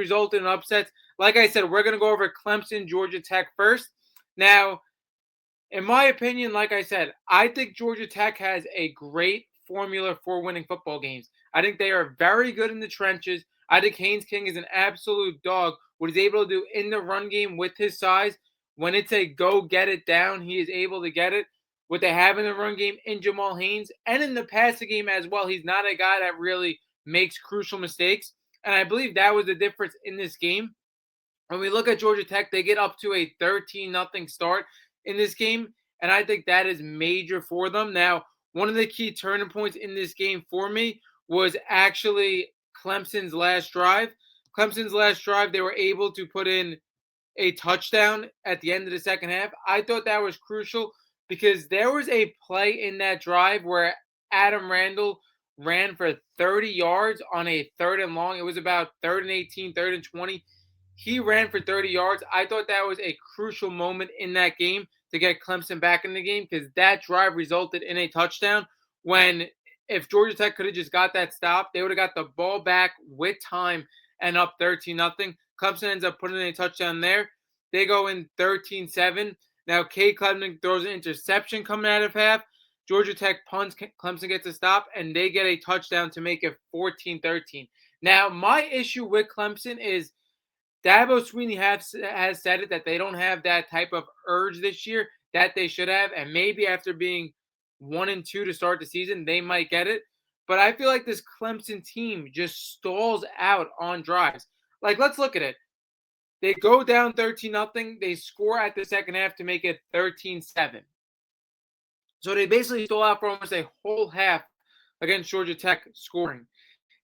resulted in upsets. Like I said, we're going to go over Clemson, Georgia Tech first. Now, in my opinion, like I said, I think Georgia Tech has a great formula for winning football games. I think they are very good in the trenches. I think Haynes King is an absolute dog. What he's able to do in the run game with his size, when it's a go get it down, he is able to get it. What they have in the run game in Jamal Haynes and in the passing game as well, he's not a guy that really makes crucial mistakes. And I believe that was the difference in this game. When we look at Georgia Tech, they get up to a 13-0 start in this game, and I think that is major for them. Now, one of the key turning points in this game for me was actually Clemson's last drive. Clemson's last drive, they were able to put in a touchdown at the end of the second half. I thought that was crucial because there was a play in that drive where Adam Randall ran for 30 yards on a 3rd and long. It was about 3rd and 18, 3rd and 20. He ran for 30 yards. I thought that was a crucial moment in that game to get Clemson back in the game because that drive resulted in a touchdown when if Georgia Tech could have just got that stop, they would have got the ball back with time and up 13-0. Clemson ends up putting in a touchdown there. They go in 13-7. Now, Cade Klubnik throws an interception coming out of half. Georgia Tech punts. Clemson gets a stop, and they get a touchdown to make it 14-13. Now, my issue with Clemson is Dabo Swinney has said it that they don't have that type of urge this year that they should have, and maybe after being 1-2 to start the season, they might get it. But I feel like this Clemson team just stalls out on drives. Like, let's look at it. They go down 13-0. They score at the second half to make it 13-7. So they basically stall out for almost a whole half against Georgia Tech scoring.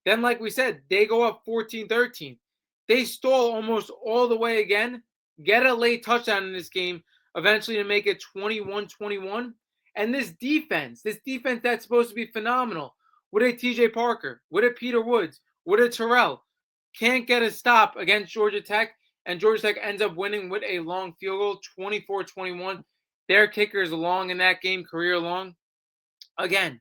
Then, like we said, they go up 14-13. They stall almost all the way again, get a late touchdown in this game, eventually to make it 21-21. And this defense that's supposed to be phenomenal, with a TJ Parker, with a Peter Woods, with a Terrell, can't get a stop against Georgia Tech, and Georgia Tech ends up winning with a long field goal, 24-21. Their kicker is long in that game, career long. Again,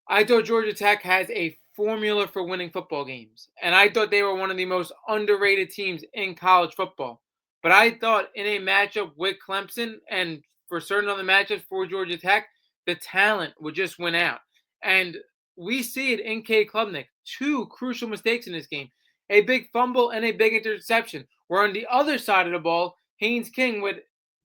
I thought Georgia Tech has a formula for winning football games. And I thought they were one of the most underrated teams in college football. But I thought in a matchup with Clemson and for certain other matchups for Georgia Tech, the talent would just win out. And we see it in Cade Klubnik. 2 crucial mistakes in this game. A big fumble and a big interception. Where on the other side of the ball, Haynes King with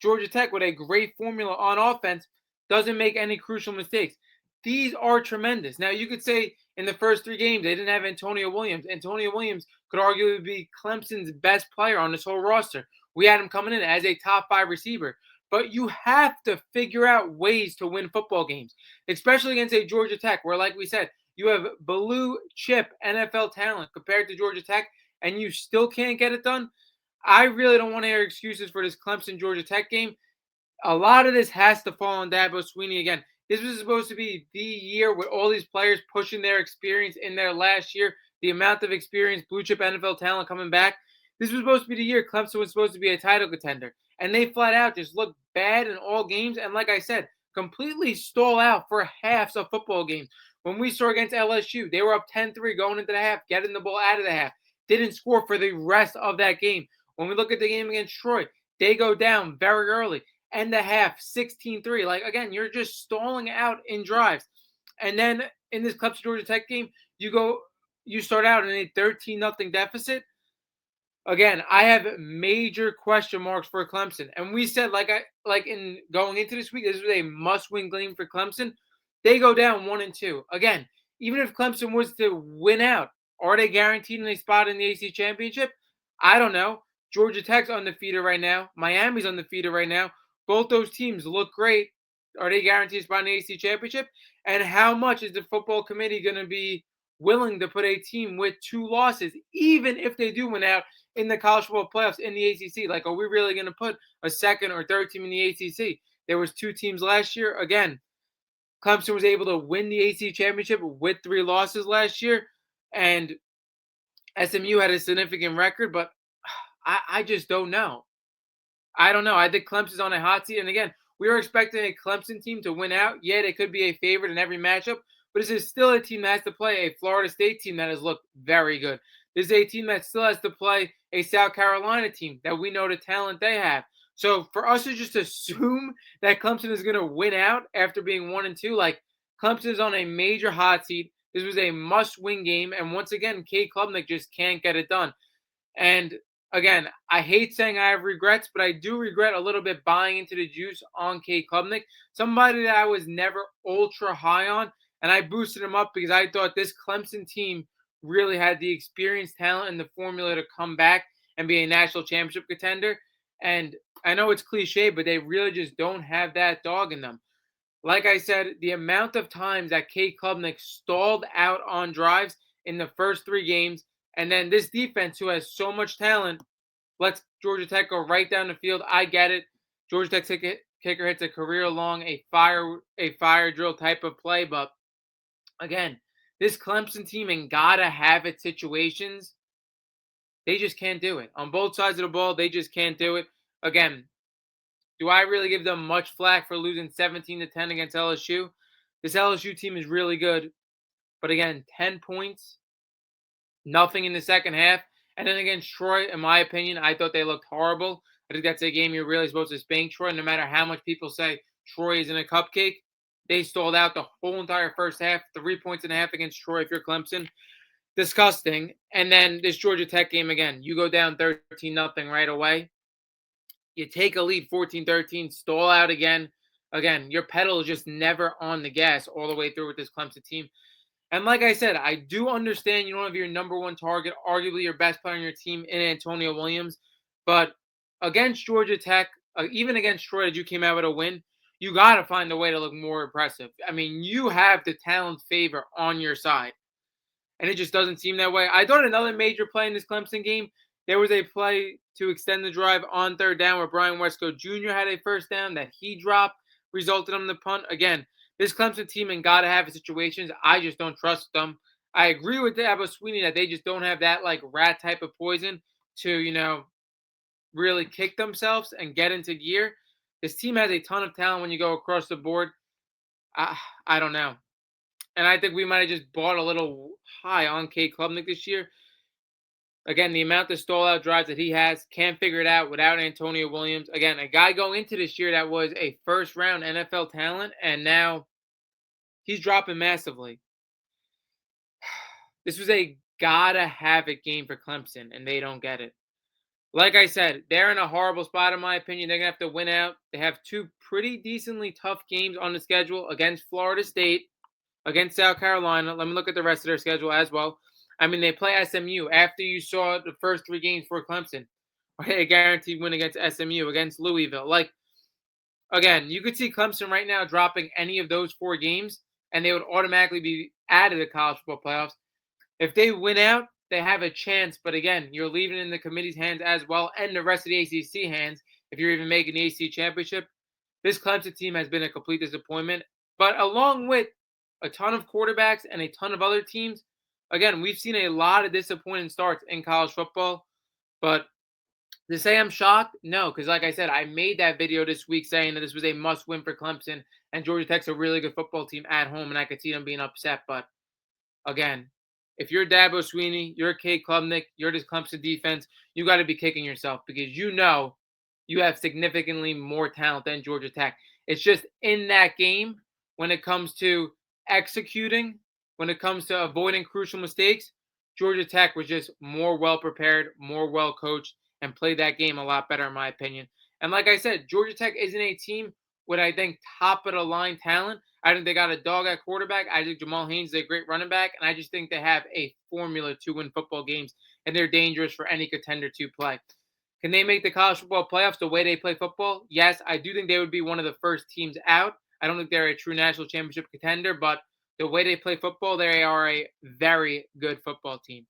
Georgia Tech with a great formula on offense doesn't make any crucial mistakes. These are tremendous. Now, you could say in the first 3 games, they didn't have Antonio Williams. Antonio Williams could arguably be Clemson's best player on this whole roster. We had him coming in as a top 5 receiver. But you have to figure out ways to win football games, especially against a Georgia Tech where, like we said, you have blue chip NFL talent compared to Georgia Tech, and you still can't get it done. I really don't want to hear excuses for this Clemson-Georgia Tech game. A lot of this has to fall on Dabo Swinney again. This was supposed to be the year with all these players pushing their experience in their last year, the amount of experience, blue chip NFL talent coming back. This was supposed to be the year Clemson was supposed to be a title contender. And they flat out just looked bad in all games. And like I said, completely stall out for halves of football games. When we saw against LSU, they were up 10-3 going into the half, getting the ball out of the half. Didn't score for the rest of that game. When we look at the game against Troy, they go down very early. End the half, 16-3. Like, again, you're just stalling out in drives. And then in this Clemson-Georgia Tech game, you start out in a 13-0 deficit. Again, I have major question marks for Clemson. And we said, like in going into this week, this was a must-win game for Clemson. They go down 1-2. Again, even if Clemson was to win out, are they guaranteed a spot in the AC Championship? I don't know. Georgia Tech's undefeated right now. Miami's undefeated right now. Both those teams look great. Are they guaranteed a spot in the AC Championship? And how much is the football committee going to be willing to put a team with 2 losses, even if they do win out in the college football playoffs in the ACC? Like, are we really going to put a second or third team in the ACC? There was 2 teams last year. Again, Clemson was able to win the ACC championship with 3 losses last year, and SMU had a significant record, but I just don't know. I don't know. I think Clemson's on a hot seat, and again, we were expecting a Clemson team to win out. Yeah, they could be a favorite in every matchup, but this is still a team that has to play a Florida State team that has looked very good. This is a team that still has to play a South Carolina team that we know the talent they have. So for us to just assume that Clemson is going to win out after being 1-2, like Clemson is on a major hot seat. This was a must-win game, and once again, Cade Klubnik just can't get it done. And again, I hate saying I have regrets, but I do regret a little bit buying into the juice on Cade Klubnik, somebody that I was never ultra high on, and I boosted him up because I thought this Clemson team really had the experience, talent, and the formula to come back and be a national championship contender. And I know it's cliche, but they really just don't have that dog in them. Like I said, the amount of times that Cade Klubnik stalled out on drives in the first 3 games, and then this defense, who has so much talent, lets Georgia Tech go right down the field. I get it. Georgia Tech kicker hits a career long, a fire drill type of play, but again, this Clemson team in gotta have it situations, they just can't do it. On both sides of the ball, they just can't do it. Again, do I really give them much flack for losing 17-10 against LSU? This LSU team is really good. But again, 10 points, nothing in the second half. And then against Troy, in my opinion, I thought they looked horrible. I think that's a game you're really supposed to spank Troy, no matter how much people say Troy isn't a cupcake. They stalled out the whole entire first half, 3.5 points against Troy if you're Clemson. Disgusting. And then this Georgia Tech game again, you go down 13-0 right away. You take a lead 14-13, stall out again. Again, your pedal is just never on the gas all the way through with this Clemson team. And like I said, I do understand you don't have your number one target, arguably your best player on your team in Antonio Williams. But against Georgia Tech, even against Troy, that you came out with a win, you got to find a way to look more impressive. I mean, you have the talent favor on your side. And it just doesn't seem that way. I thought another major play in this Clemson game, there was a play to extend the drive on 3rd down where Brian Wesco Jr. had a first down that he dropped, resulted in the punt. Again, this Clemson team and gotta have situations. I just don't trust them. I agree with Dabo Sweeney that they just don't have that like rat type of poison to, really kick themselves and get into gear. This team has a ton of talent when you go across the board. I don't know. And I think we might have just bought a little high on Cade Klubnik this year. Again, the amount of stall out drives that he has, can't figure it out without Antonio Williams. Again, a guy going into this year that was a first round NFL talent, and now he's dropping massively. This was a gotta have it game for Clemson, and they don't get it. Like I said, they're in a horrible spot, in my opinion. They're going to have to win out. They have 2 pretty decently tough games on the schedule against Florida State, against South Carolina. Let me look at the rest of their schedule as well. I mean, they play SMU after you saw the first 3 games for Clemson. A guaranteed win against SMU, against Louisville. Like, again, you could see Clemson right now dropping any of those 4 games, and they would automatically be out of the college football playoffs. If they win out, they have a chance. But again, you're leaving it in the committee's hands as well, and the rest of the ACC hands if you're even making the ACC championship. This Clemson team has been a complete disappointment. But along with a ton of quarterbacks and a ton of other teams, again, we've seen a lot of disappointing starts in college football. But to say I'm shocked, no, because like I said, I made that video this week saying that this was a must-win for Clemson, and Georgia Tech's a really good football team at home, and I could see them being upset. But again, if you're Dabo Sweeney, you're Cade Klubnik, you're this Clemson defense, you got to be kicking yourself because you know you have significantly more talent than Georgia Tech. It's just in that game when it comes to executing, when it comes to avoiding crucial mistakes, Georgia Tech was just more well-prepared, more well-coached, and played that game a lot better in my opinion. And like I said, Georgia Tech isn't a team with, I think, top-of-the-line talent. I think they got a dog at quarterback. I think Jamal Haynes is a great running back. And I just think they have a formula to win football games. And they're dangerous for any contender to play. Can they make the college football playoffs the way they play football? Yes, I do think they would be one of the first teams out. I don't think they're a true national championship contender. But the way they play football, they are a very good football team.